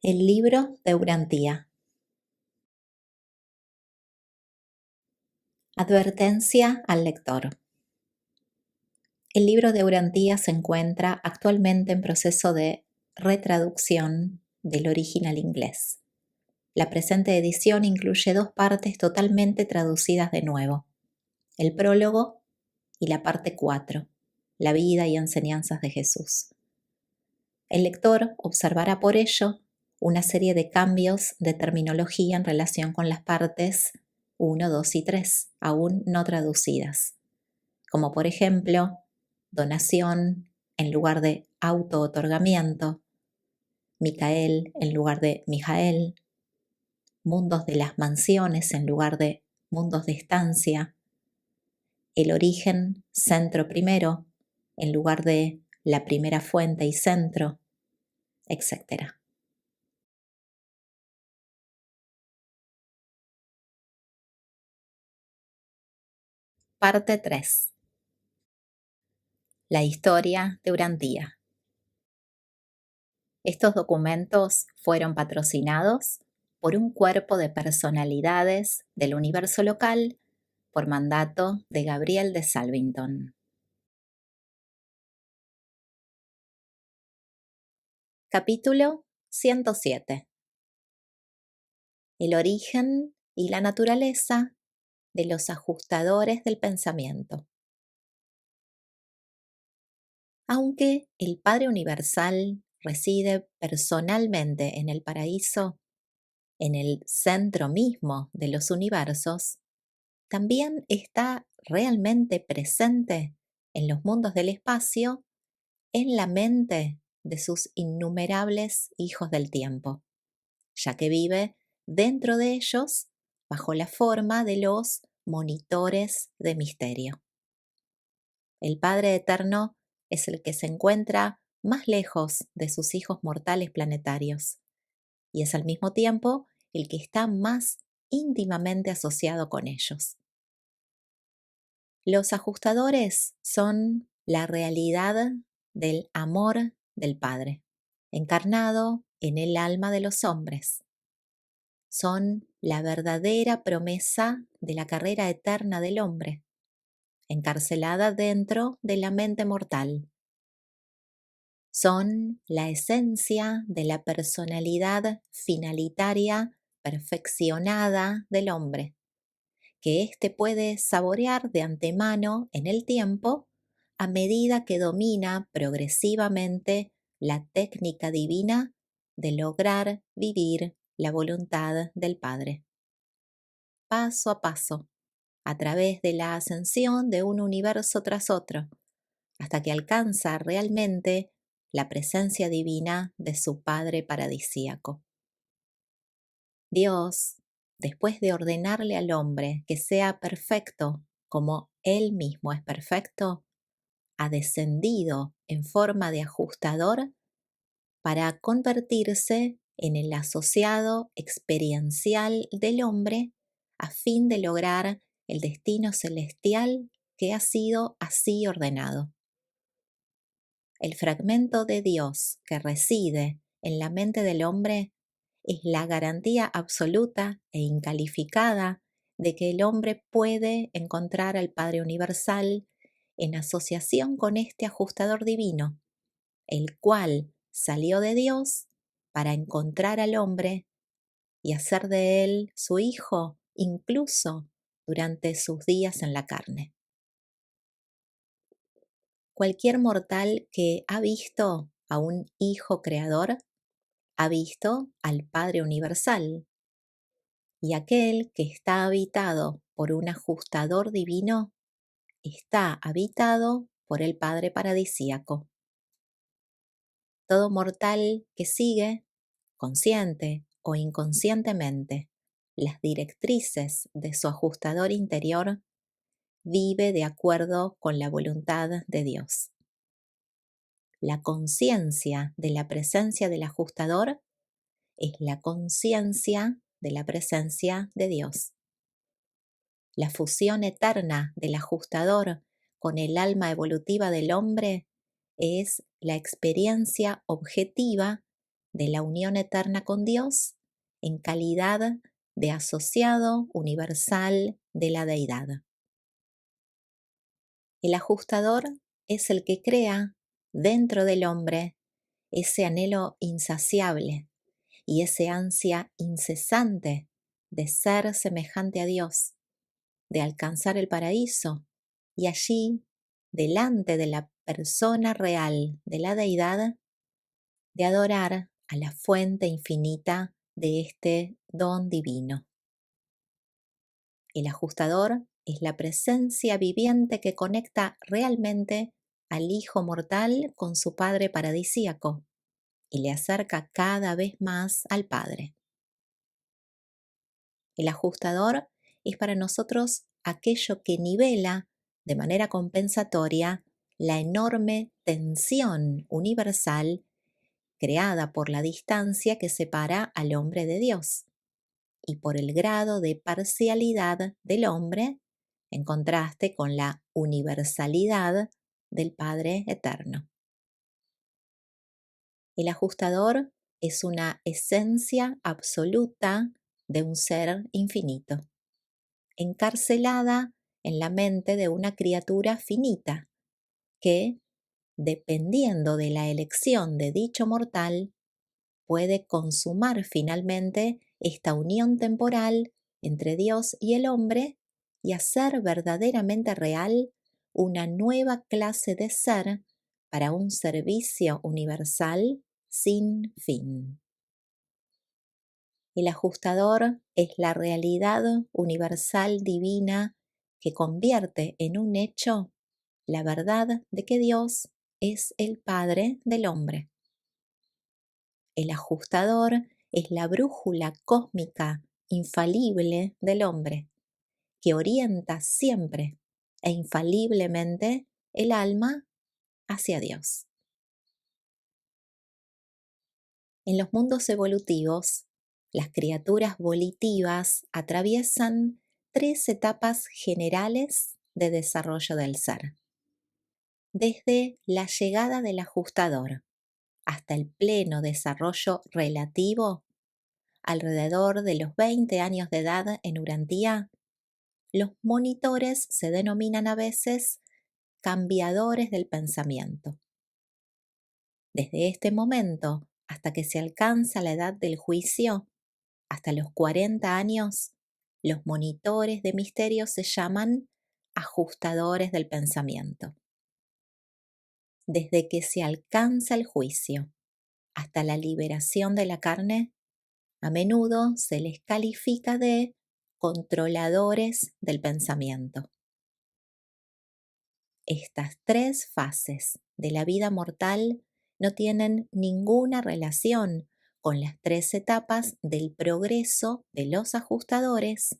El libro de Urantía. Advertencia al lector. El libro de Urantía se encuentra actualmente en proceso de retraducción del original inglés. La presente edición incluye 2 partes totalmente traducidas de nuevo: el prólogo y la parte 4, la vida y enseñanzas de Jesús. El lector observará por ello una serie de cambios de terminología en relación con las partes 1, 2 y 3, aún no traducidas, como por ejemplo, donación en lugar de auto-otorgamiento, Micael en lugar de Mijael, mundos de las mansiones en lugar de mundos de estancia, el origen centro primero en lugar de la primera fuente y centro, etc. Parte 3. La historia de Urantía. Estos documentos fueron patrocinados por un cuerpo de personalidades del universo local por mandato de Gabriel de Salvington. Capítulo 107. El origen y la naturaleza de los ajustadores del pensamiento. Aunque el Padre Universal reside personalmente en el paraíso, en el centro mismo de los universos, también está realmente presente en los mundos del espacio, en la mente de sus innumerables hijos del tiempo, ya que vive dentro de ellos bajo la forma de los monitores de misterio. El Padre Eterno es el que se encuentra más lejos de sus hijos mortales planetarios y es al mismo tiempo el que está más íntimamente asociado con ellos. Los ajustadores son la realidad del amor del Padre, encarnado en el alma de los hombres. Son la verdadera promesa de la carrera eterna del hombre, encarcelada dentro de la mente mortal. Son la esencia de la personalidad finalitaria perfeccionada del hombre, que éste puede saborear de antemano en el tiempo a medida que domina progresivamente la técnica divina de lograr vivir la voluntad del Padre. Paso a paso, a través de la ascensión de un universo tras otro, hasta que alcanza realmente la presencia divina de su Padre paradisíaco. Dios, después de ordenarle al hombre que sea perfecto como Él mismo es perfecto, ha descendido en forma de ajustador para convertirse en el asociado experiencial del hombre a fin de lograr el destino celestial que ha sido así ordenado. El fragmento de Dios que reside en la mente del hombre es la garantía absoluta e incalificada de que el hombre puede encontrar al Padre Universal en asociación con este ajustador divino, el cual salió de Dios para encontrar al hombre y hacer de él su hijo, incluso durante sus días en la carne. Cualquier mortal que ha visto a un Hijo Creador ha visto al Padre Universal, y aquel que está habitado por un ajustador divino está habitado por el Padre paradisíaco. Todo mortal que sigue, consciente o inconscientemente, las directrices de su ajustador interior, vive de acuerdo con la voluntad de Dios. La conciencia de la presencia del ajustador es la conciencia de la presencia de Dios. La fusión eterna del ajustador con el alma evolutiva del hombre es la experiencia objetiva de la unión eterna con Dios en calidad de asociado universal de la deidad. El ajustador es el que crea dentro del hombre ese anhelo insaciable y ese ansia incesante de ser semejante a Dios, de alcanzar el paraíso y allí, delante de la persona real de la deidad, de adorar a la fuente infinita de este don divino. El ajustador es la presencia viviente que conecta realmente al Hijo mortal con su Padre paradisíaco y le acerca cada vez más al Padre. El ajustador es para nosotros aquello que nivela de manera compensatoria la enorme tensión universal creada por la distancia que separa al hombre de Dios y por el grado de parcialidad del hombre en contraste con la universalidad del Padre eterno. El ajustador es una esencia absoluta de un ser infinito, encarcelada en la mente de una criatura finita que, dependiendo de la elección de dicho mortal, puede consumar finalmente esta unión temporal entre Dios y el hombre y hacer verdaderamente real una nueva clase de ser para un servicio universal sin fin. El ajustador es la realidad universal divina que convierte en un hecho la verdad de que Dios es el Padre del hombre. El ajustador es la brújula cósmica infalible del hombre, que orienta siempre e infaliblemente el alma hacia Dios. En los mundos evolutivos, las criaturas volitivas atraviesan 3 etapas generales de desarrollo del ser. Desde la llegada del ajustador hasta el pleno desarrollo relativo, alrededor de los 20 años de edad en Urantía, los monitores se denominan a veces cambiadores del pensamiento. Desde este momento hasta que se alcanza la edad del juicio, hasta los 40 años, los monitores de misterio se llaman ajustadores del pensamiento. Desde que se alcanza el juicio hasta la liberación de la carne, a menudo se les califica de controladores del pensamiento. Estas 3 fases de la vida mortal no tienen ninguna relación con las 3 etapas del progreso de los ajustadores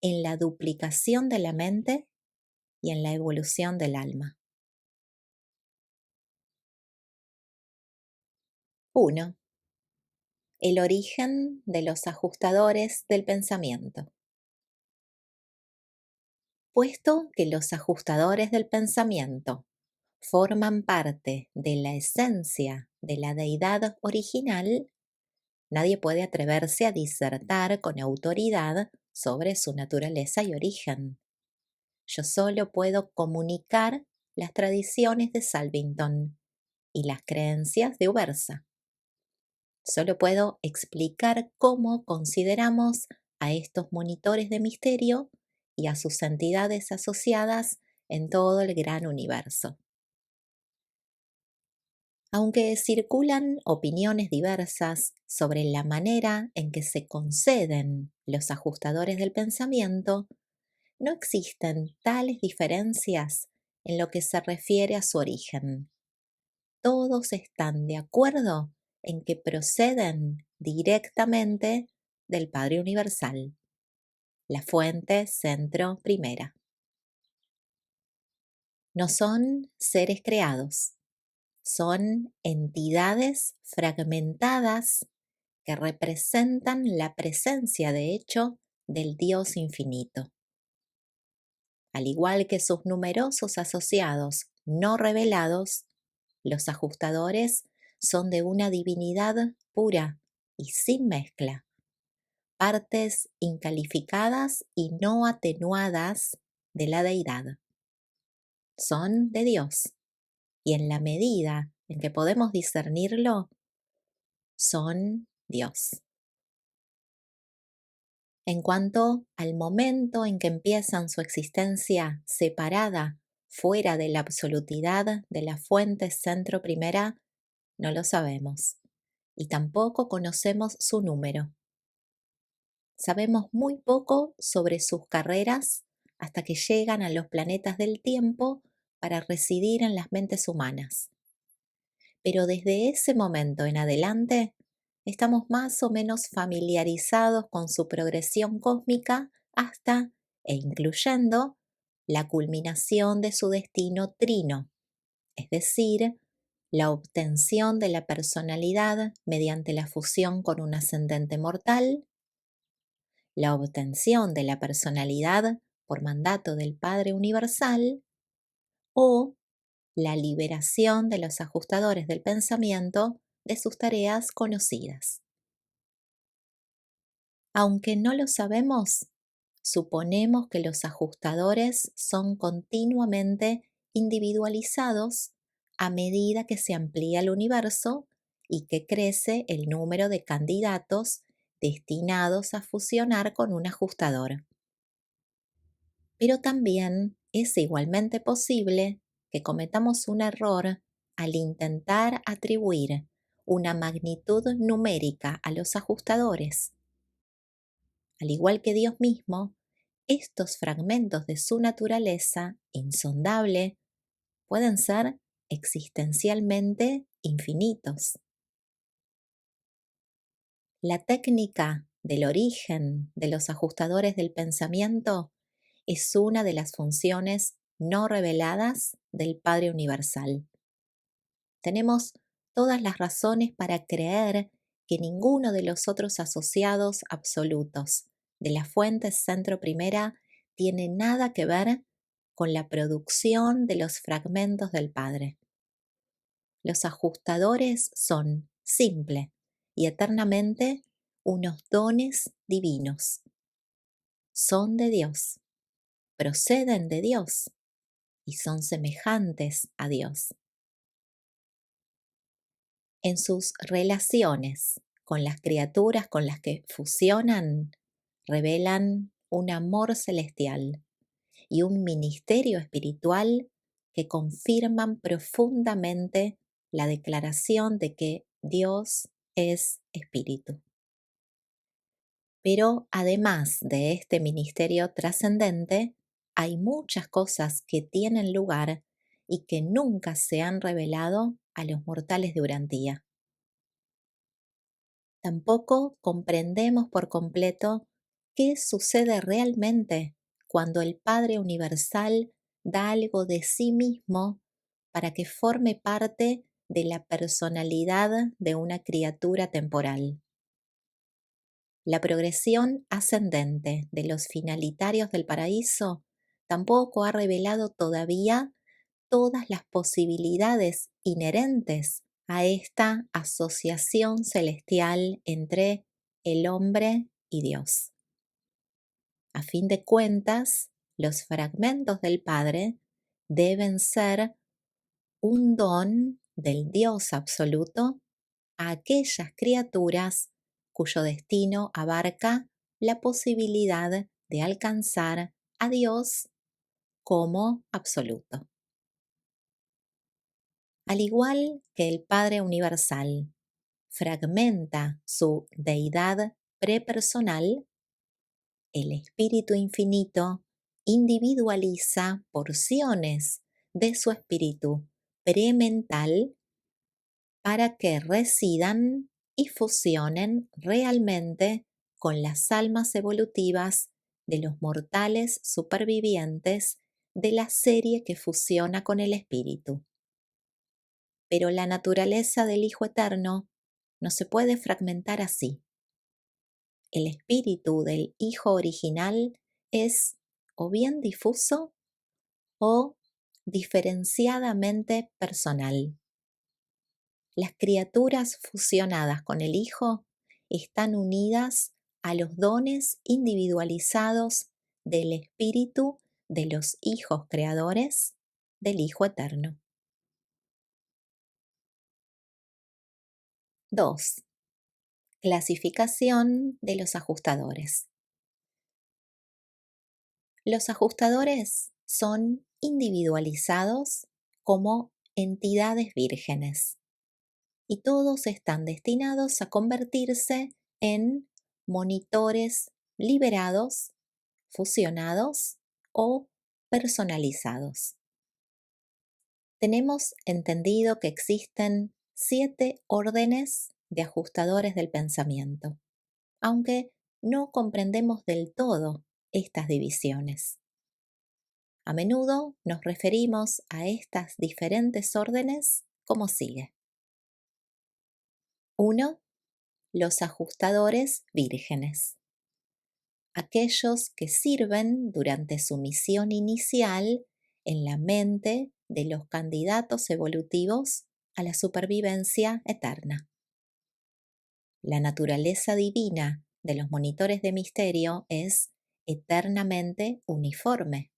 en la duplicación de la mente y en la evolución del alma. 1. El origen de los ajustadores del pensamiento. Puesto que los ajustadores del pensamiento forman parte de la esencia de la deidad original, nadie puede atreverse a disertar con autoridad sobre su naturaleza y origen. Yo solo puedo comunicar las tradiciones de Salvington y las creencias de Ubersa. Solo puedo explicar cómo consideramos a estos monitores de misterio y a sus entidades asociadas en todo el gran universo. Aunque circulan opiniones diversas sobre la manera en que se conceden los ajustadores del pensamiento, no existen tales diferencias en lo que se refiere a su origen. Todos están de acuerdo en que proceden directamente del Padre Universal, la fuente centro primera. No son seres creados, son entidades fragmentadas que representan la presencia de hecho del Dios infinito. Al igual que sus numerosos asociados no revelados, los ajustadores son de una divinidad pura y sin mezcla, partes incalificadas y no atenuadas de la deidad. Son de Dios, y en la medida en que podemos discernirlo, son Dios. En cuanto al momento en que empiezan su existencia separada, fuera de la absolutidad de la fuente centro primera, no lo sabemos, y tampoco conocemos su número. Sabemos muy poco sobre sus carreras hasta que llegan a los planetas del tiempo para residir en las mentes humanas. Pero desde ese momento en adelante, estamos más o menos familiarizados con su progresión cósmica hasta e incluyendo la culminación de su destino trino, es decir, la obtención de la personalidad mediante la fusión con un ascendente mortal, la obtención de la personalidad por mandato del Padre Universal o la liberación de los ajustadores del pensamiento de sus tareas conocidas. Aunque no lo sabemos, suponemos que los ajustadores son continuamente individualizados a medida que se amplía el universo y que crece el número de candidatos destinados a fusionar con un ajustador. Pero también es igualmente posible que cometamos un error al intentar atribuir una magnitud numérica a los ajustadores. Al igual que Dios mismo, estos fragmentos de su naturaleza insondable pueden ser existencialmente infinitos. La técnica del origen de los ajustadores del pensamiento es una de las funciones no reveladas del Padre Universal. Tenemos todas las razones para creer que ninguno de los otros asociados absolutos de la fuente centro primera tiene nada que ver con la producción de los fragmentos del Padre. Los ajustadores son simple y eternamente unos dones divinos. Son de Dios, proceden de Dios y son semejantes a Dios. En sus relaciones con las criaturas con las que fusionan, revelan un amor celestial y un ministerio espiritual que confirman profundamente la declaración de que Dios es espíritu. Pero además de este ministerio trascendente, hay muchas cosas que tienen lugar y que nunca se han revelado a los mortales de Urantía. Tampoco comprendemos por completo qué sucede realmente cuando el Padre Universal da algo de sí mismo para que forme parte de la personalidad de una criatura temporal. La progresión ascendente de los finalitarios del paraíso tampoco ha revelado todavía todas las posibilidades inherentes a esta asociación celestial entre el hombre y Dios. A fin de cuentas, los fragmentos del Padre deben ser un don del Dios absoluto a aquellas criaturas cuyo destino abarca la posibilidad de alcanzar a Dios como absoluto. Al igual que el Padre Universal fragmenta su deidad prepersonal, el Espíritu Infinito individualiza porciones de su espíritu premental para que residan y fusionen realmente con las almas evolutivas de los mortales supervivientes de la serie que fusiona con el espíritu. Pero la naturaleza del Hijo Eterno no se puede fragmentar así. El espíritu del Hijo original es o bien difuso o diferenciadamente personal. Las criaturas fusionadas con el Hijo están unidas a los dones individualizados del Espíritu de los hijos creadores del Hijo Eterno. 2. Clasificación de los ajustadores. Los ajustadores son individualizados como entidades vírgenes y todos están destinados a convertirse en monitores liberados, fusionados o personalizados. Tenemos entendido que existen 7 órdenes de ajustadores del pensamiento, aunque no comprendemos del todo estas divisiones. A menudo nos referimos a estas diferentes órdenes como sigue. 1. Los ajustadores vírgenes. Aquellos que sirven durante su misión inicial en la mente de los candidatos evolutivos a la supervivencia eterna. La naturaleza divina de los monitores de misterio es eternamente uniforme.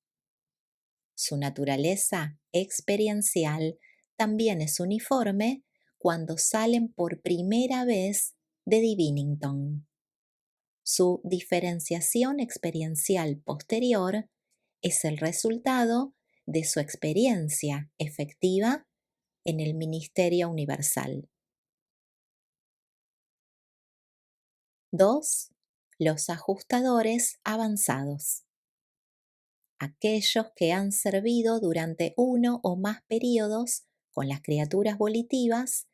Su naturaleza experiencial también es uniforme cuando salen por primera vez de Divinington. Su diferenciación experiencial posterior es el resultado de su experiencia efectiva en el ministerio universal. 2. Los ajustadores avanzados. Aquellos que han servido durante uno o más periodos con las criaturas volitivas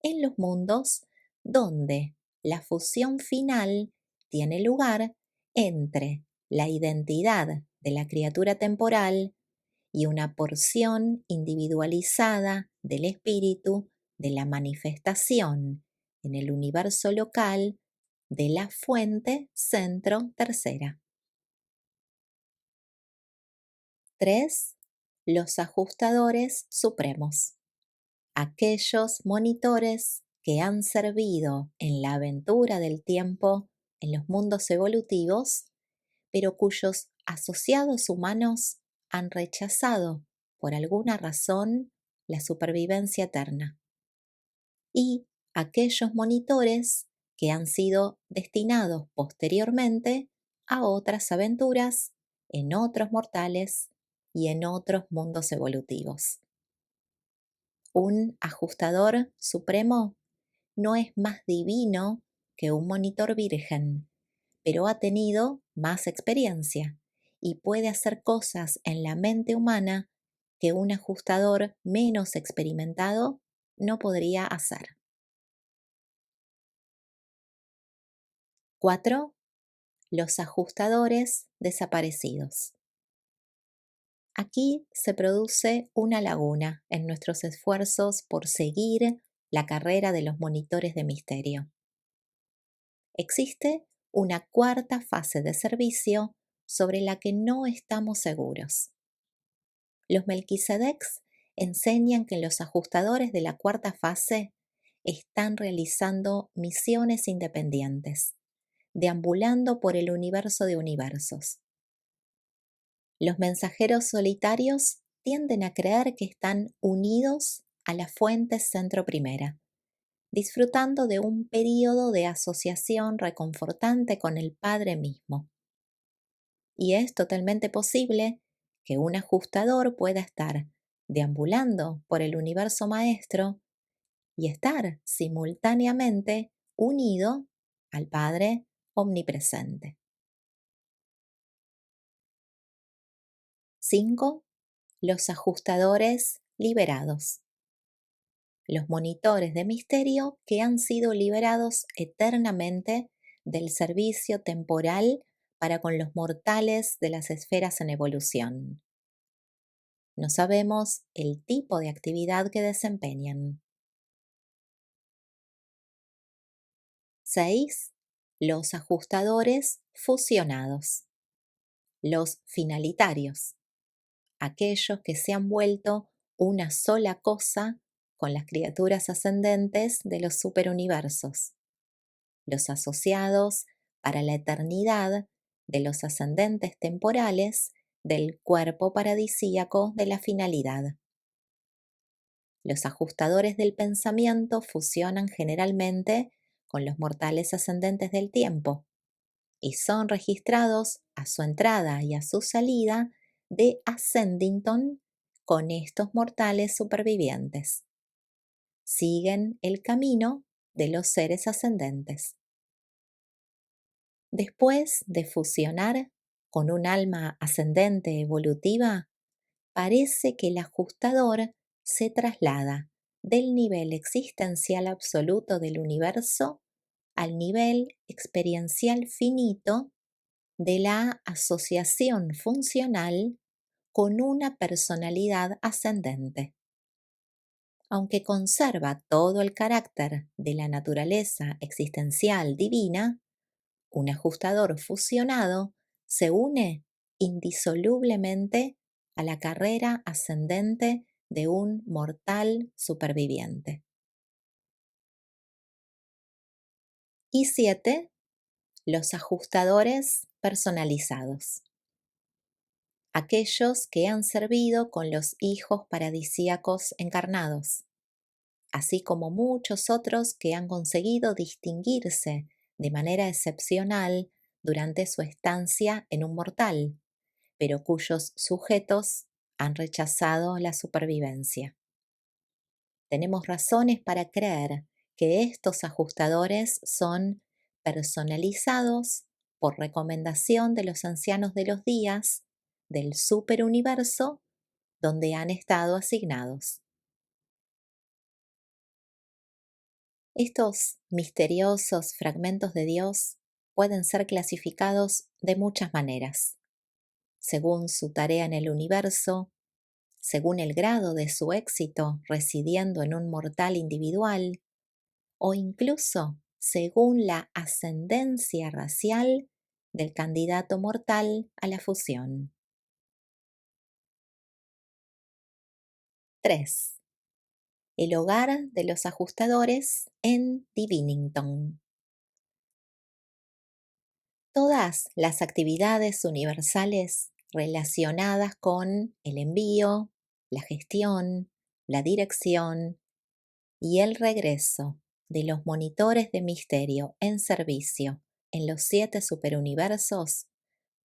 en los mundos donde la fusión final tiene lugar entre la identidad de la criatura temporal y una porción individualizada del espíritu de la manifestación en el universo local de la fuente centro tercera. 3. Los ajustadores supremos. Aquellos monitores que han servido en la aventura del tiempo en los mundos evolutivos, pero cuyos asociados humanos han rechazado por alguna razón la supervivencia eterna. Y aquellos monitores que han sido destinados posteriormente a otras aventuras en otros mortales y en otros mundos evolutivos. Un ajustador supremo no es más divino que un monitor virgen, pero ha tenido más experiencia y puede hacer cosas en la mente humana que un ajustador menos experimentado no podría hacer. 4. Los ajustadores desaparecidos. Aquí se produce una laguna en nuestros esfuerzos por seguir la carrera de los monitores de misterio. Existe una cuarta fase de servicio sobre la que no estamos seguros. Los Melquisedecs enseñan que los ajustadores de la cuarta fase están realizando misiones independientes, deambulando por el universo de universos. Los mensajeros solitarios tienden a creer que están unidos a la fuente centro primera, disfrutando de un período de asociación reconfortante con el Padre mismo. Y es totalmente posible que un ajustador pueda estar deambulando por el universo maestro y estar simultáneamente unido al Padre omnipresente. 5. Los ajustadores liberados. Los monitores de misterio que han sido liberados eternamente del servicio temporal para con los mortales de las esferas en evolución. No sabemos el tipo de actividad que desempeñan. 6. Los ajustadores fusionados. Los finalitarios. Aquellos que se han vuelto una sola cosa con las criaturas ascendentes de los superuniversos, los asociados para la eternidad de los ascendentes temporales del cuerpo paradisíaco de la finalidad. Los ajustadores del pensamiento fusionan generalmente con los mortales ascendentes del tiempo y son registrados a su entrada y a su salida de Ascendington con estos mortales supervivientes. Siguen el camino de los seres ascendentes. Después de fusionar con un alma ascendente evolutiva, parece que el ajustador se traslada del nivel existencial absoluto del universo al nivel experiencial finito de la asociación funcional con una personalidad ascendente. Aunque conserva todo el carácter de la naturaleza existencial divina, un ajustador fusionado se une indisolublemente a la carrera ascendente de un mortal superviviente. Y 7. Los ajustadores personalizados. Aquellos que han servido con los hijos paradisíacos encarnados, así como muchos otros que han conseguido distinguirse de manera excepcional durante su estancia en un mortal, pero cuyos sujetos han rechazado la supervivencia. Tenemos razones para creer que estos ajustadores son personalizados por recomendación de los ancianos de los días del superuniverso donde han estado asignados. Estos misteriosos fragmentos de Dios pueden ser clasificados de muchas maneras, según su tarea en el universo, según el grado de su éxito residiendo en un mortal individual, o incluso según la ascendencia racial del candidato mortal a la fusión. 3. El hogar de los ajustadores en Divinington. Todas las actividades universales relacionadas con el envío, la gestión, la dirección y el regreso de los monitores de misterio en servicio en los 7 superuniversos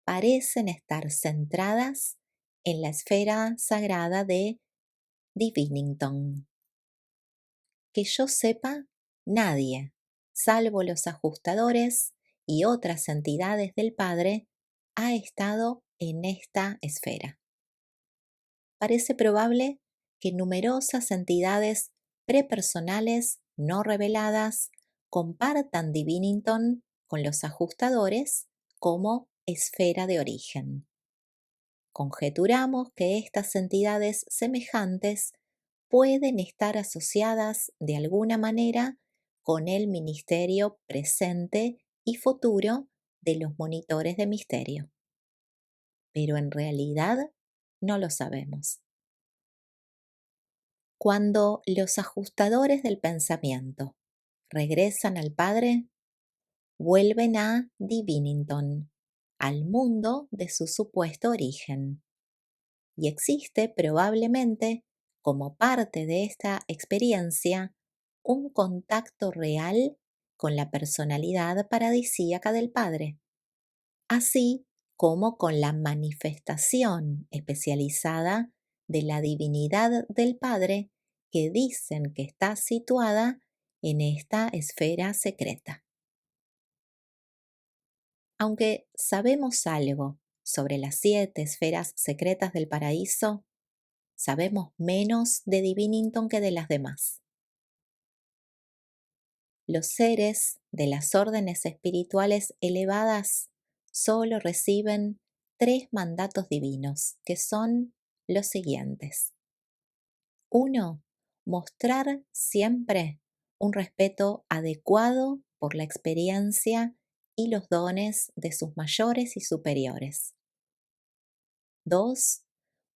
parecen estar centradas en la esfera sagrada de Divinington. Que yo sepa, nadie, salvo los ajustadores y otras entidades del Padre, ha estado en esta esfera. Parece probable que numerosas entidades prepersonales no reveladas compartan Divinington con los ajustadores como esfera de origen. Conjeturamos que estas entidades semejantes pueden estar asociadas de alguna manera con el ministerio presente y futuro de los monitores de misterio. Pero en realidad no lo sabemos. Cuando los ajustadores del pensamiento regresan al Padre, vuelven a Divinington, al mundo de su supuesto origen. Y existe probablemente, como parte de esta experiencia, un contacto real con la personalidad paradisíaca del Padre, así como con la manifestación especializada de la divinidad del Padre que dicen que está situada en esta esfera secreta. Aunque sabemos algo sobre las 7 esferas secretas del paraíso, sabemos menos de Divinington que de las demás. Los seres de las órdenes espirituales elevadas solo reciben 3 mandatos divinos, que son los siguientes. 1. Mostrar siempre un respeto adecuado por la experiencia y los dones de sus mayores y superiores. 2.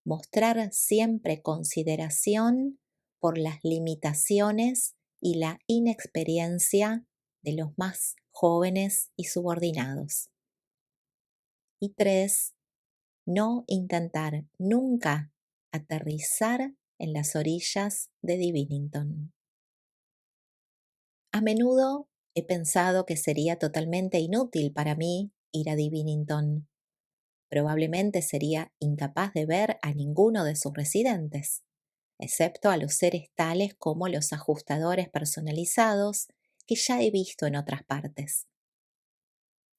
Mostrar siempre consideración por las limitaciones y la inexperiencia de los más jóvenes y subordinados. Y 3, no intentar nunca aterrizar en las orillas de Divinington. A menudo he pensado que sería totalmente inútil para mí ir a Divinington. Probablemente sería incapaz de ver a ninguno de sus residentes, excepto a los seres tales como los ajustadores personalizados que ya he visto en otras partes.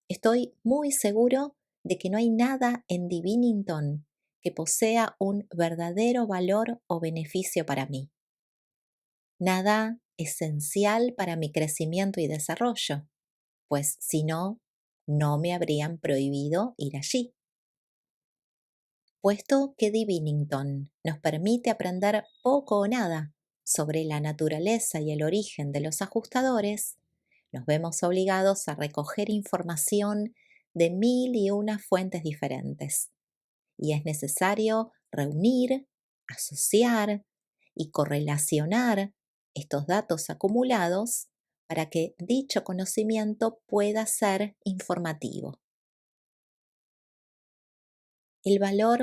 Estoy muy seguro de que no hay nada en Divinington que posea un verdadero valor o beneficio para mí. Nada esencial para mi crecimiento y desarrollo, pues si no, no me habrían prohibido ir allí. Puesto que Divinington nos permite aprender poco o nada sobre la naturaleza y el origen de los ajustadores, nos vemos obligados a recoger información de mil y una fuentes diferentes. Y es necesario reunir, asociar y correlacionar estos datos acumulados para que dicho conocimiento pueda ser informativo. El valor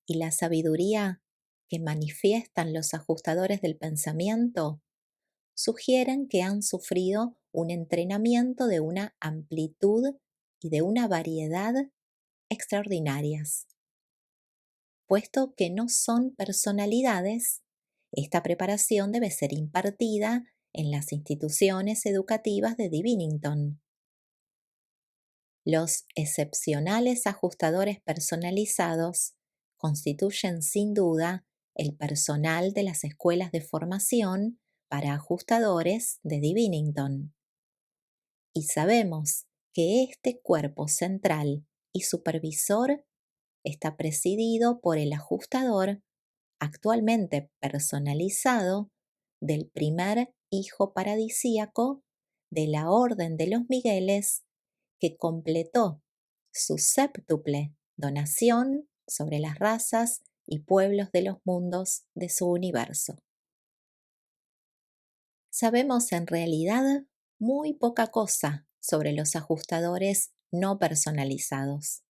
y la sabiduría que manifiestan los ajustadores del pensamiento sugieren que han sufrido un entrenamiento de una amplitud y de una variedad extraordinarias. Puesto que no son personalidades, esta preparación debe ser impartida en las instituciones educativas de Divinington. Los excepcionales ajustadores personalizados constituyen sin duda el personal de las escuelas de formación para ajustadores de Divinington. Y sabemos que este cuerpo central y supervisor está presidido por el ajustador actualmente personalizado del primer hijo paradisíaco de la Orden de los Migueles que completó su séptuple donación sobre las razas y pueblos de los mundos de su universo. Sabemos en realidad muy poca cosa sobre los ajustadores no personalizados.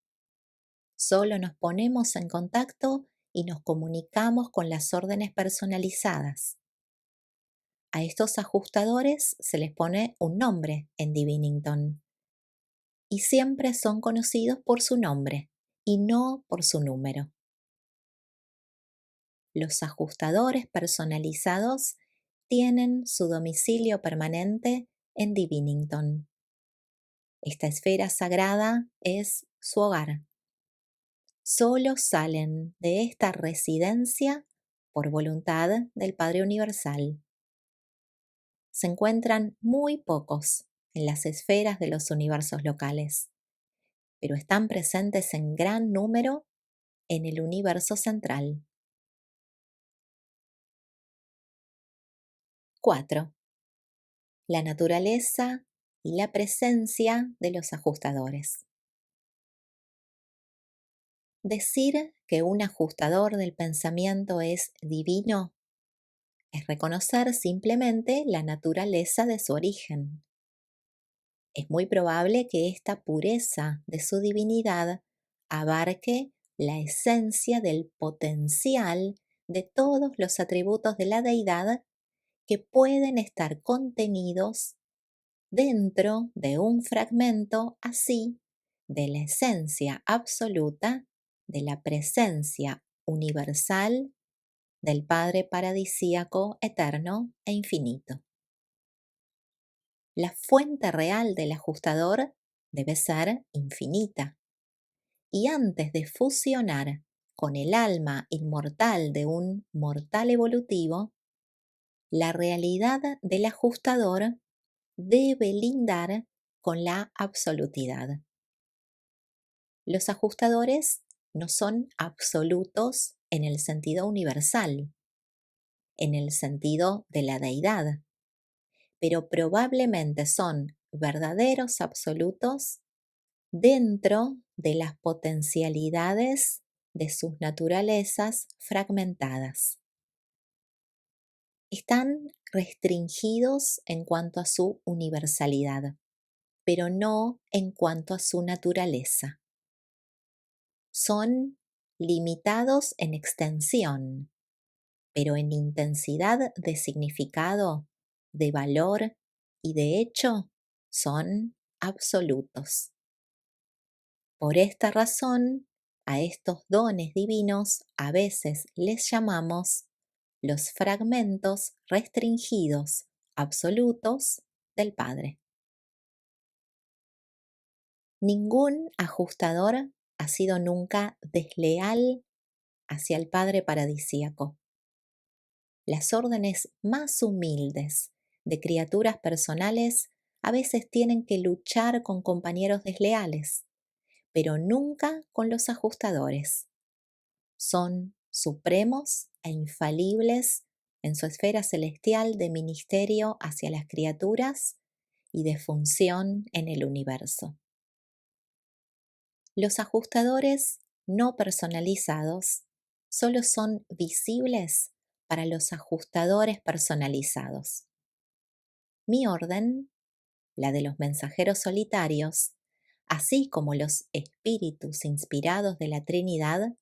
Solo nos ponemos en contacto y nos comunicamos con las órdenes personalizadas. A estos ajustadores se les pone un nombre en Divinington y siempre son conocidos por su nombre y no por su número. Los ajustadores personalizados tienen su domicilio permanente en Divinington. Esta esfera sagrada es su hogar. Solo salen de esta residencia por voluntad del Padre Universal. Se encuentran muy pocos en las esferas de los universos locales, pero están presentes en gran número en el universo central. 4. La naturaleza y la presencia de los ajustadores. Decir que un ajustador del pensamiento es divino es reconocer simplemente la naturaleza de su origen. Es muy probable que esta pureza de su divinidad abarque la esencia del potencial de todos los atributos de la deidad que pueden estar contenidos dentro de un fragmento así de la esencia absoluta de la presencia universal del Padre paradisíaco eterno e infinito. La fuente real del ajustador debe ser infinita y antes de fusionar con el alma inmortal de un mortal evolutivo, la realidad del ajustador debe lindar con la absolutidad. Los ajustadores no son absolutos en el sentido universal, en el sentido de la deidad, pero probablemente son verdaderos absolutos dentro de las potencialidades de sus naturalezas fragmentadas. Están restringidos en cuanto a su universalidad, pero no en cuanto a su naturaleza. Son limitados en extensión, pero en intensidad de significado, de valor y de hecho son absolutos. Por esta razón, a estos dones divinos a veces les llamamos los fragmentos restringidos absolutos del Padre. Ningún ajustador ha sido nunca desleal hacia el Padre paradisíaco. Las órdenes más humildes de criaturas personales a veces tienen que luchar con compañeros desleales, pero nunca con los ajustadores. Son supremos e infalibles en su esfera celestial de ministerio hacia las criaturas y de función en el universo. Los ajustadores no personalizados solo son visibles para los ajustadores personalizados. Mi orden, la de los mensajeros solitarios, así como los espíritus inspirados de la Trinidad,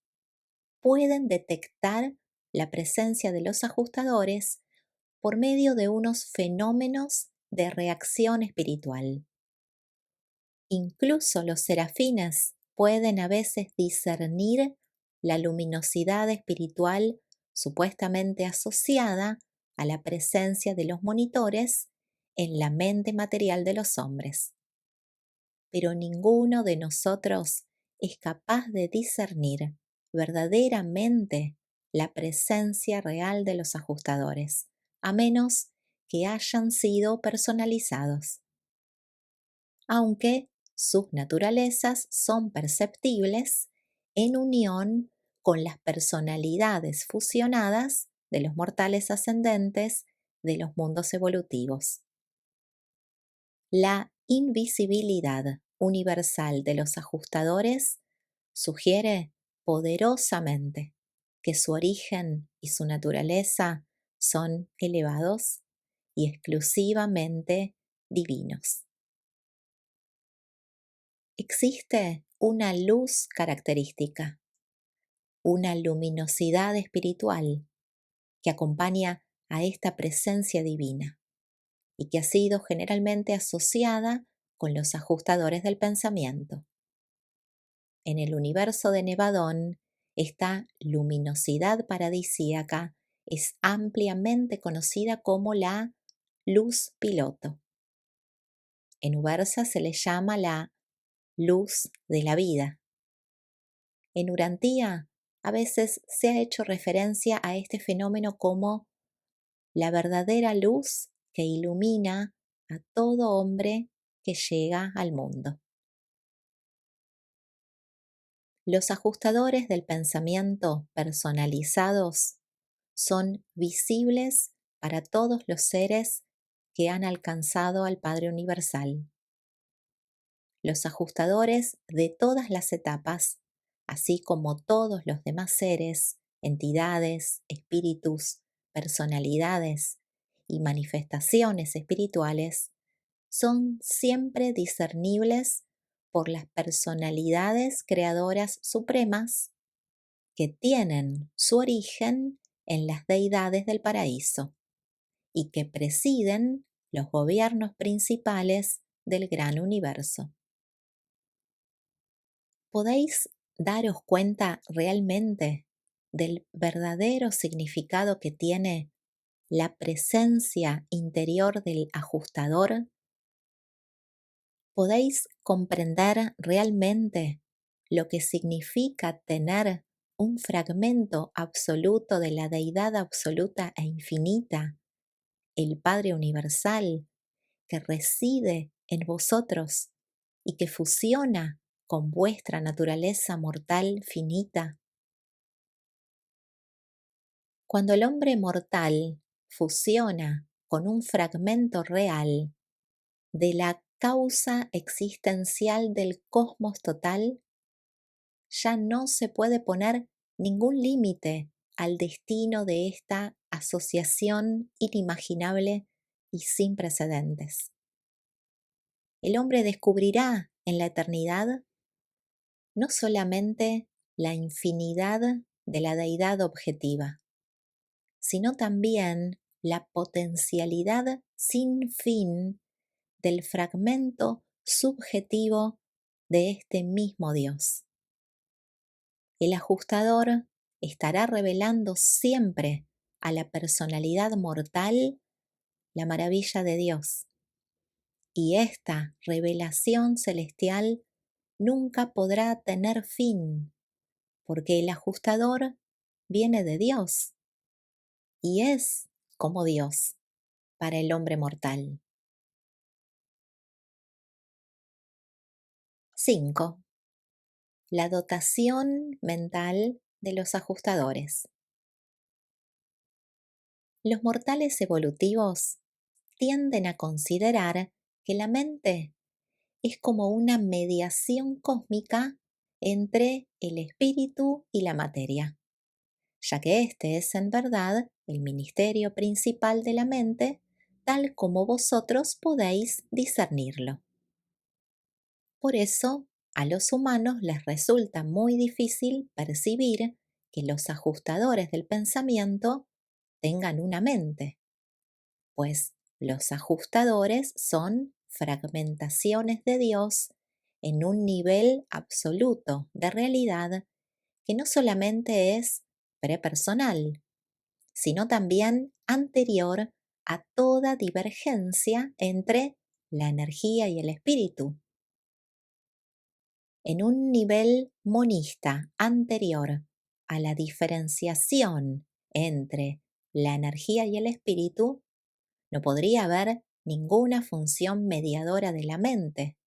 pueden detectar la presencia de los ajustadores por medio de unos fenómenos de reacción espiritual. Incluso los serafines pueden a veces discernir la luminosidad espiritual supuestamente asociada a la presencia de los monitores en la mente material de los hombres. Pero ninguno de nosotros es capaz de discernir verdaderamente la presencia real de los ajustadores, a menos que hayan sido personalizados. Aunque sus naturalezas son perceptibles en unión con las personalidades fusionadas de los mortales ascendentes de los mundos evolutivos. La invisibilidad universal de los ajustadores sugiere poderosamente que su origen y su naturaleza son elevados y exclusivamente divinos. Existe una luz característica, una luminosidad espiritual que acompaña a esta presencia divina y que ha sido generalmente asociada con los ajustadores del pensamiento. En el universo de Nevadón, esta luminosidad paradisíaca es ampliamente conocida como la luz piloto. En Ubersa se le llama la luz de la vida. En Urantía a veces se ha hecho referencia a este fenómeno como la verdadera luz que ilumina a todo hombre que llega al mundo. Los ajustadores del pensamiento personalizados son visibles para todos los seres que han alcanzado al Padre Universal. Los ajustadores de todas las etapas, así como todos los demás seres, entidades, espíritus, personalidades y manifestaciones espirituales, son siempre discernibles por las personalidades creadoras supremas que tienen su origen en las deidades del paraíso y que presiden los gobiernos principales del gran universo. ¿Podéis daros cuenta realmente del verdadero significado que tiene la presencia interior del ajustador? ¿Podéis comprender realmente lo que significa tener un fragmento absoluto de la deidad absoluta e infinita, el Padre Universal, que reside en vosotros y que fusiona con vuestra naturaleza mortal finita? Cuando el hombre mortal fusiona con un fragmento real de la causa existencial del cosmos total, ya no se puede poner ningún límite al destino de esta asociación inimaginable y sin precedentes. El hombre descubrirá en la eternidad no solamente la infinidad de la deidad objetiva, sino también la potencialidad sin fin del fragmento subjetivo de este mismo Dios. El ajustador estará revelando siempre a la personalidad mortal la maravilla de Dios. Y esta revelación celestial nunca podrá tener fin, porque el ajustador viene de Dios y es como Dios para el hombre mortal. 5. La dotación mental de los ajustadores. Los mortales evolutivos tienden a considerar que la mente es como una mediación cósmica entre el espíritu y la materia, ya que este es en verdad el ministerio principal de la mente, tal como vosotros podéis discernirlo. Por eso, a los humanos les resulta muy difícil percibir que los ajustadores del pensamiento tengan una mente, pues los ajustadores son fragmentaciones de Dios en un nivel absoluto de realidad que no solamente es prepersonal, sino también anterior a toda divergencia entre la energía y el espíritu. En un nivel monista anterior a la diferenciación entre la energía y el espíritu, no podría haber ninguna función mediadora de la mente,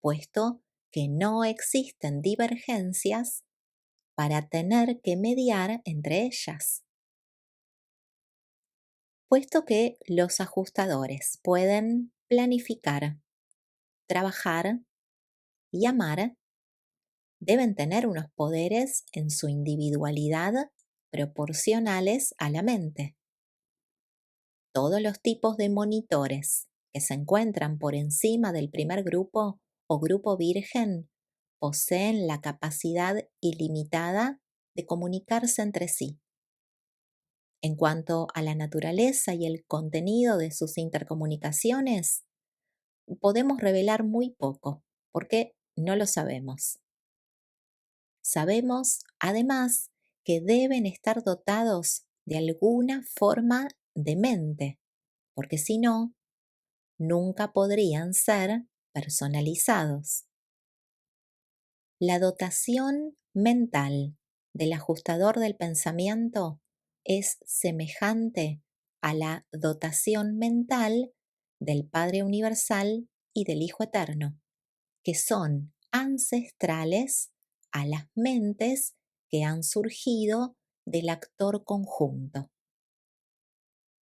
puesto que no existen divergencias para tener que mediar entre ellas. Puesto que los ajustadores pueden planificar, trabajar y amar, deben tener unos poderes en su individualidad proporcionales a la mente. Todos los tipos de monitores que se encuentran por encima del primer grupo o grupo virgen poseen la capacidad ilimitada de comunicarse entre sí. En cuanto a la naturaleza y el contenido de sus intercomunicaciones, podemos revelar muy poco, porque no lo sabemos. Sabemos, además, que deben estar dotados de alguna forma de mente, porque si no, nunca podrían ser personalizados. La dotación mental del ajustador del pensamiento es semejante a la dotación mental del Padre Universal y del Hijo Eterno, que son ancestrales a las mentes que han surgido del actor conjunto.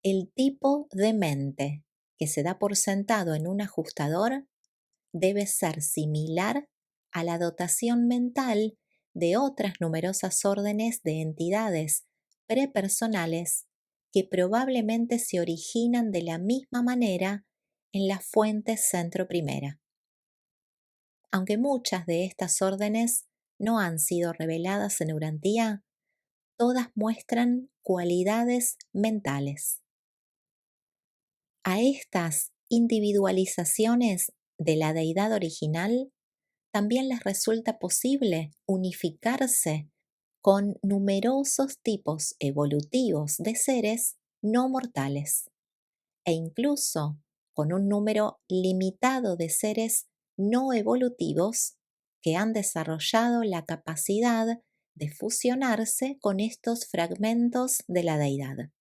El tipo de mente que se da por sentado en un ajustador debe ser similar a la dotación mental de otras numerosas órdenes de entidades prepersonales que probablemente se originan de la misma manera en la fuente centro primera. Aunque muchas de estas órdenes no han sido reveladas en Urantía, todas muestran cualidades mentales. A estas individualizaciones de la deidad original también les resulta posible unificarse con numerosos tipos evolutivos de seres no mortales e incluso con un número limitado de seres no evolutivos que han desarrollado la capacidad de fusionarse con estos fragmentos de la deidad.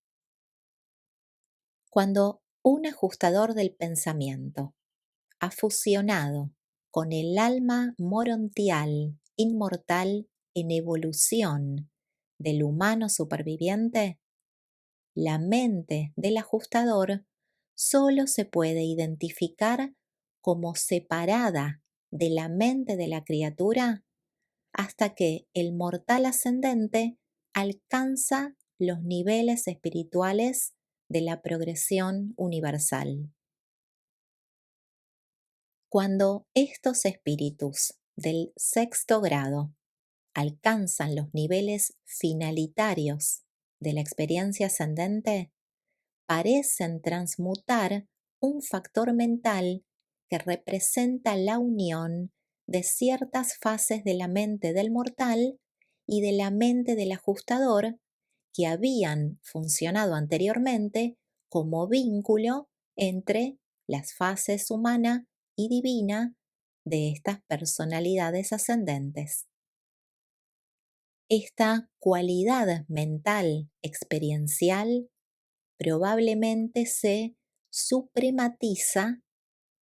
Cuando un ajustador del pensamiento ha fusionado con el alma morontial, inmortal en evolución del humano superviviente, la mente del ajustador solo se puede identificar como separada de la mente de la criatura hasta que el mortal ascendente alcanza los niveles espirituales de la progresión universal. Cuando estos espíritus del sexto grado alcanzan los niveles finalitarios de la experiencia ascendente, parecen transmutar un factor mental que representa la unión de ciertas fases de la mente del mortal y de la mente del ajustador que habían funcionado anteriormente como vínculo entre las fases humana y divina de estas personalidades ascendentes. Esta cualidad mental experiencial probablemente se suprematiza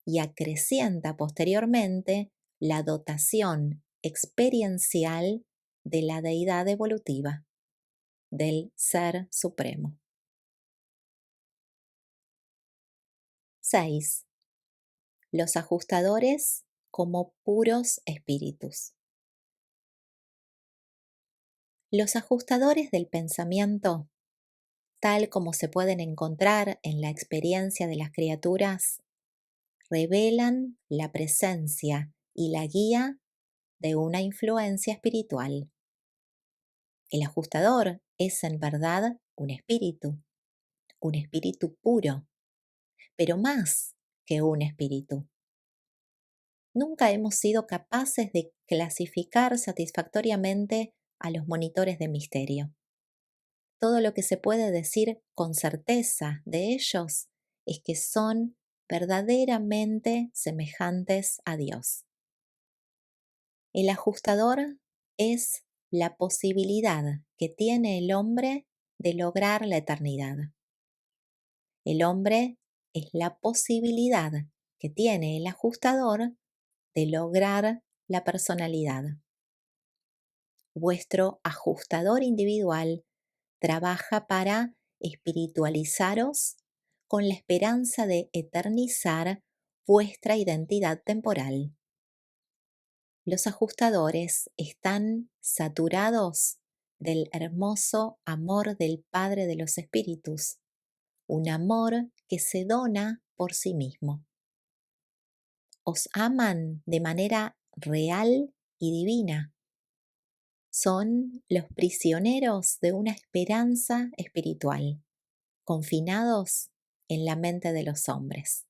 y acrecienta posteriormente la dotación experiencial de la deidad evolutiva, del Ser Supremo. 6. Los ajustadores como puros espíritus. Los ajustadores del pensamiento, tal como se pueden encontrar en la experiencia de las criaturas, revelan la presencia y la guía de una influencia espiritual. El ajustador es en verdad un espíritu puro, pero más que un espíritu. Nunca hemos sido capaces de clasificar satisfactoriamente a los monitores de misterio. Todo lo que se puede decir con certeza de ellos es que son verdaderamente semejantes a Dios. El ajustador es la posibilidad que tiene el hombre de lograr la eternidad. El hombre es la posibilidad que tiene el ajustador de lograr la personalidad. Vuestro ajustador individual trabaja para espiritualizaros con la esperanza de eternizar vuestra identidad temporal. Los ajustadores están saturados del hermoso amor del Padre de los Espíritus, un amor que se dona por sí mismo. Os aman de manera real y divina. Son los prisioneros de una esperanza espiritual, confinados en la mente de los hombres.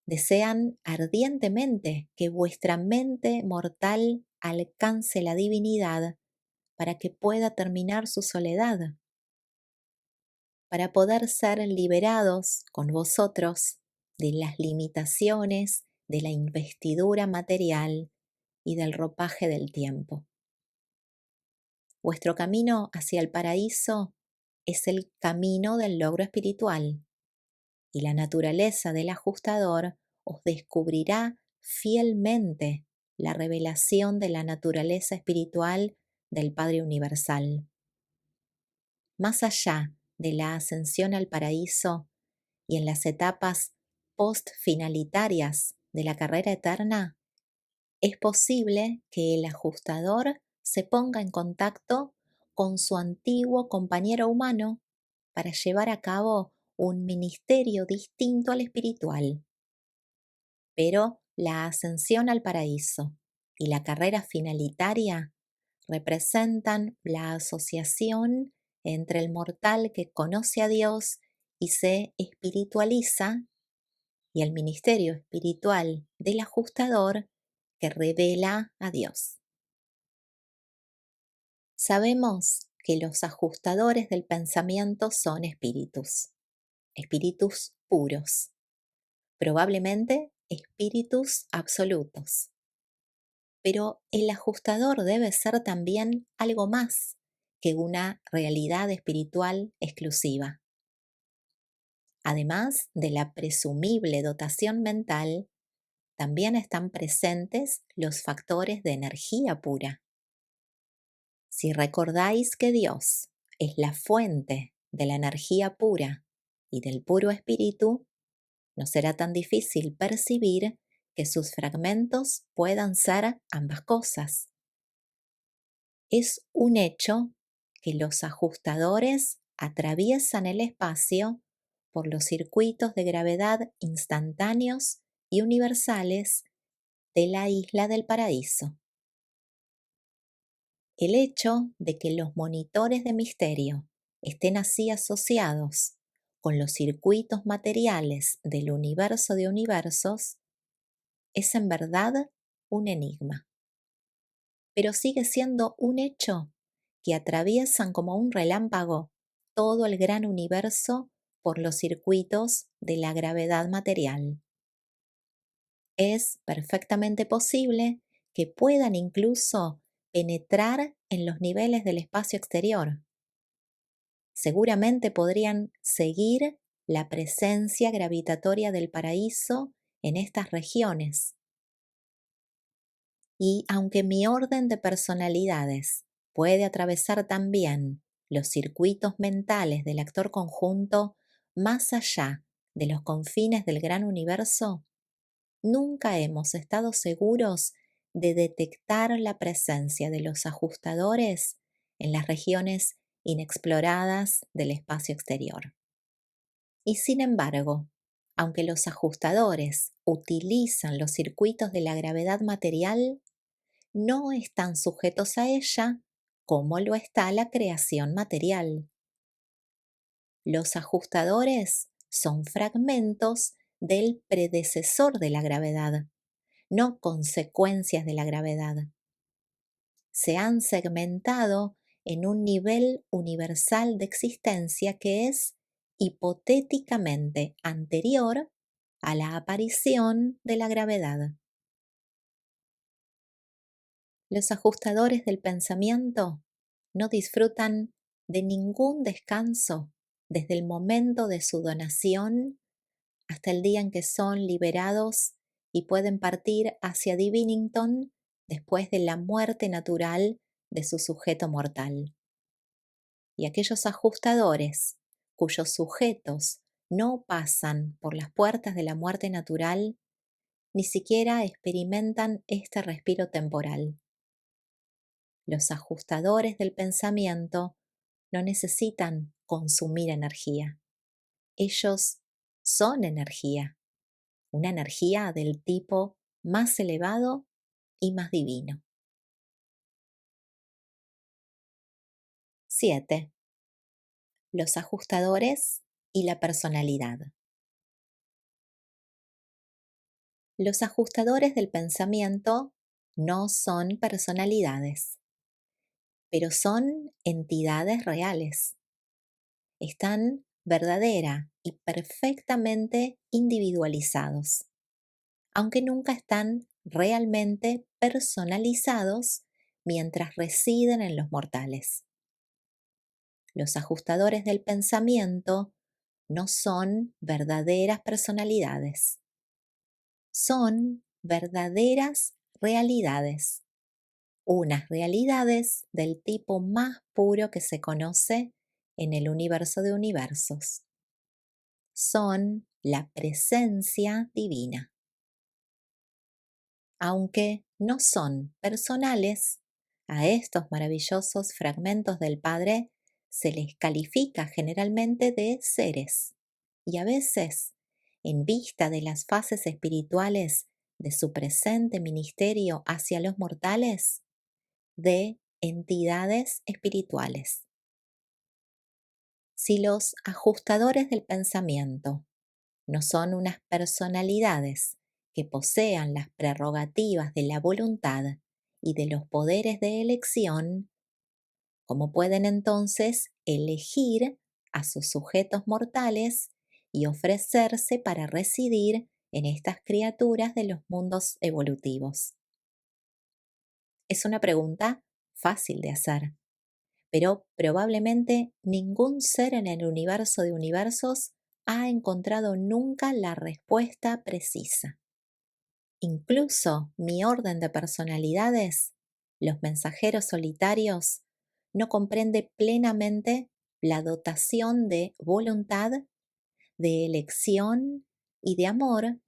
Desean ardientemente que vuestra mente mortal alcance la divinidad para que pueda terminar su soledad, para poder ser liberados con vosotros de las limitaciones de la investidura material y del ropaje del tiempo. Vuestro camino hacia el paraíso es el camino del logro espiritual, y la naturaleza del ajustador os descubrirá fielmente la revelación de la naturaleza espiritual del Padre Universal. Más allá de la ascensión al paraíso y en las etapas post-finalitarias de la carrera eterna, es posible que el ajustador se ponga en contacto con su antiguo compañero humano para llevar a cabo un ministerio distinto al espiritual. Pero la ascensión al paraíso y la carrera finalitaria representan la asociación entre el mortal que conoce a Dios y se espiritualiza y el ministerio espiritual del ajustador que revela a Dios. Sabemos que los ajustadores del pensamiento son espíritus puros, probablemente espíritus absolutos. Pero el ajustador debe ser también algo más que una realidad espiritual exclusiva. Además de la presumible dotación mental, también están presentes los factores de energía pura. Si recordáis que Dios es la fuente de la energía pura y del puro espíritu, no será tan difícil percibir que sus fragmentos puedan ser ambas cosas. Es un hecho que los ajustadores atraviesan el espacio por los circuitos de gravedad instantáneos y universales de la isla del paraíso. El hecho de que los monitores de misterio estén así asociados con los circuitos materiales del universo de universos es en verdad un enigma, pero sigue siendo un hecho que atraviesan como un relámpago todo el gran universo por los circuitos de la gravedad material. Es perfectamente posible que puedan incluso penetrar en los niveles del espacio exterior. Seguramente podrían seguir la presencia gravitatoria del paraíso en estas regiones. Y aunque mi orden de personalidades puede atravesar también los circuitos mentales del actor conjunto más allá de los confines del gran universo, nunca hemos estado seguros de detectar la presencia de los ajustadores en las regiones inexploradas del espacio exterior. Y sin embargo, aunque los ajustadores utilizan los circuitos de la gravedad material, no están sujetos a ella como lo está la creación material. Los ajustadores son fragmentos del predecesor de la gravedad, no consecuencias de la gravedad. Se han segmentado en un nivel universal de existencia que es hipotéticamente anterior a la aparición de la gravedad. Los ajustadores del pensamiento no disfrutan de ningún descanso desde el momento de su donación hasta el día en que son liberados y pueden partir hacia Divinington después de la muerte natural de su sujeto mortal. Y aquellos ajustadores cuyos sujetos no pasan por las puertas de la muerte natural ni siquiera experimentan este respiro temporal. Los ajustadores del pensamiento no necesitan consumir energía. Ellos son energía, una energía del tipo más elevado y más divino. 7. Los ajustadores y la personalidad. Los ajustadores del pensamiento no son personalidades, pero son entidades reales. Están verdadera y perfectamente individualizados, aunque nunca están realmente personalizados mientras residen en los mortales. Los ajustadores del pensamiento no son verdaderas personalidades, son verdaderas realidades, unas realidades del tipo más puro que se conoce en el universo de universos. Son la presencia divina. Aunque no son personales, a estos maravillosos fragmentos del Padre se les califica generalmente de seres y a veces, en vista de las fases espirituales de su presente ministerio hacia los mortales, de entidades espirituales. Si los ajustadores del pensamiento no son unas personalidades que posean las prerrogativas de la voluntad y de los poderes de elección, ¿cómo pueden entonces elegir a sus sujetos mortales y ofrecerse para residir en estas criaturas de los mundos evolutivos? Es una pregunta fácil de hacer, pero probablemente ningún ser en el universo de universos ha encontrado nunca la respuesta precisa. Incluso mi orden de personalidades, los mensajeros solitarios, no comprende plenamente la dotación de voluntad, de elección y de amor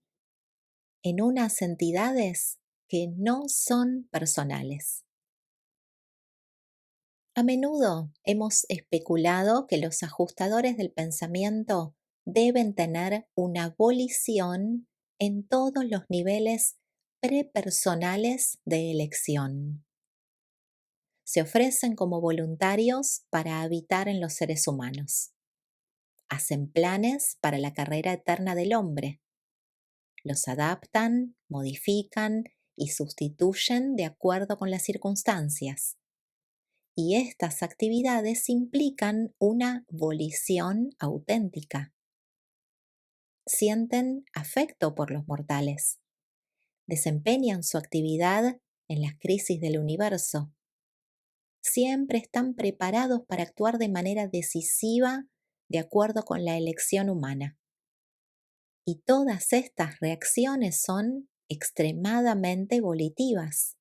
en unas entidades que no son personales. A menudo hemos especulado que los ajustadores del pensamiento deben tener una volición en todos los niveles prepersonales de elección. Se ofrecen como voluntarios para habitar en los seres humanos. Hacen planes para la carrera eterna del hombre. Los adaptan, modifican y sustituyen de acuerdo con las circunstancias. Y estas actividades implican una volición auténtica. Sienten afecto por los mortales. Desempeñan su actividad en las crisis del universo. Siempre están preparados para actuar de manera decisiva de acuerdo con la elección humana. Y todas estas reacciones son extremadamente volitivas.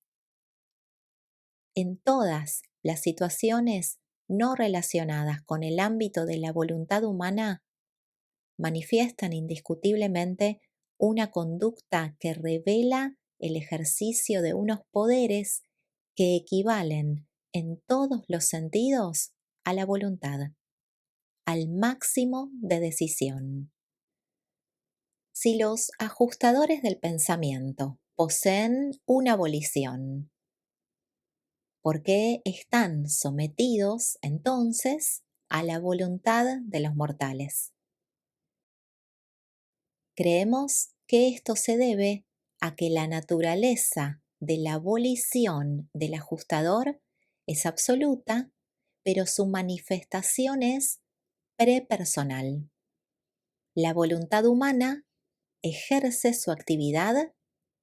En todas las situaciones no relacionadas con el ámbito de la voluntad humana, manifiestan indiscutiblemente una conducta que revela el ejercicio de unos poderes que equivalen en todos los sentidos a la voluntad, al máximo de decisión. Si los ajustadores del pensamiento poseen una volición, ¿por qué están sometidos entonces a la voluntad de los mortales? Creemos que esto se debe a que la naturaleza de la volición del ajustador es absoluta, pero su manifestación es prepersonal. La voluntad humana ejerce su actividad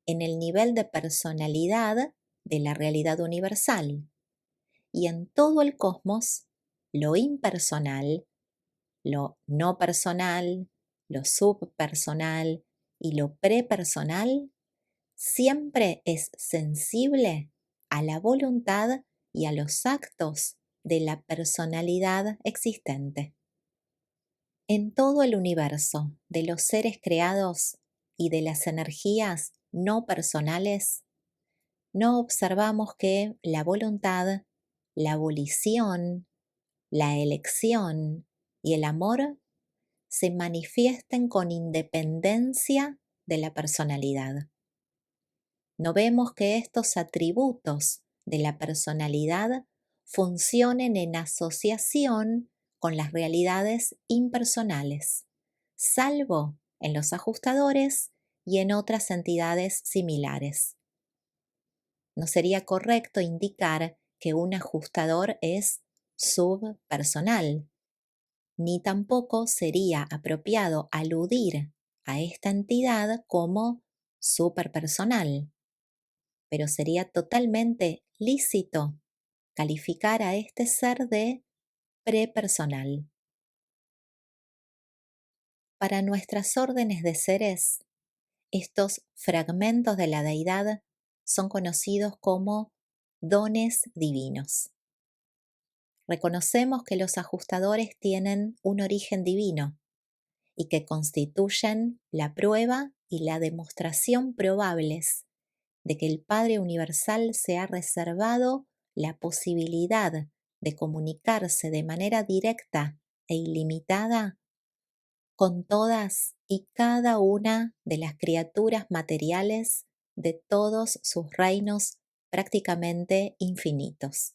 en el nivel de personalidad de la realidad universal, y en todo el cosmos lo impersonal, lo no personal, lo subpersonal y lo prepersonal siempre es sensible a la voluntad y a los actos de la personalidad existente. En todo el universo de los seres creados y de las energías no personales, no observamos que la voluntad, la volición, la elección y el amor se manifiesten con independencia de la personalidad. No vemos que estos atributos de la personalidad funcionen en asociación con las realidades impersonales, salvo en los ajustadores y en otras entidades similares. No sería correcto indicar que un ajustador es subpersonal, ni tampoco sería apropiado aludir a esta entidad como superpersonal, pero sería totalmente lícito calificar a este ser de prepersonal. Para nuestras órdenes de seres, estos fragmentos de la deidad son conocidos como dones divinos. Reconocemos que los ajustadores tienen un origen divino y que constituyen la prueba y la demostración probables de que el Padre Universal se ha reservado la posibilidad de comunicarse de manera directa e ilimitada con todas y cada una de las criaturas materiales de todos sus reinos prácticamente infinitos.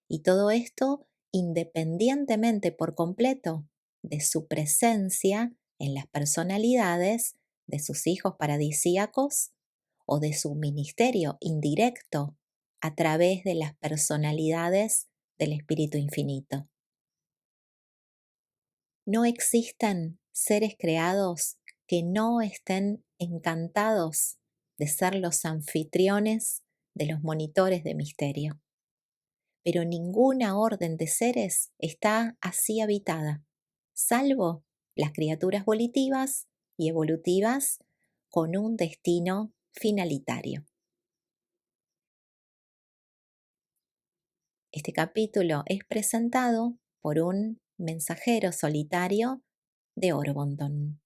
Y todo esto independientemente por completo de su presencia en las personalidades de sus hijos paradisíacos o de su ministerio indirecto a través de las personalidades del Espíritu Infinito. No existen seres creados que no estén encantados de ser los anfitriones de los monitores de misterio. Pero ninguna orden de seres está así habitada, salvo las criaturas volitivas y evolutivas con un destino finalitario. Este capítulo es presentado por un mensajero solitario de Orbonton.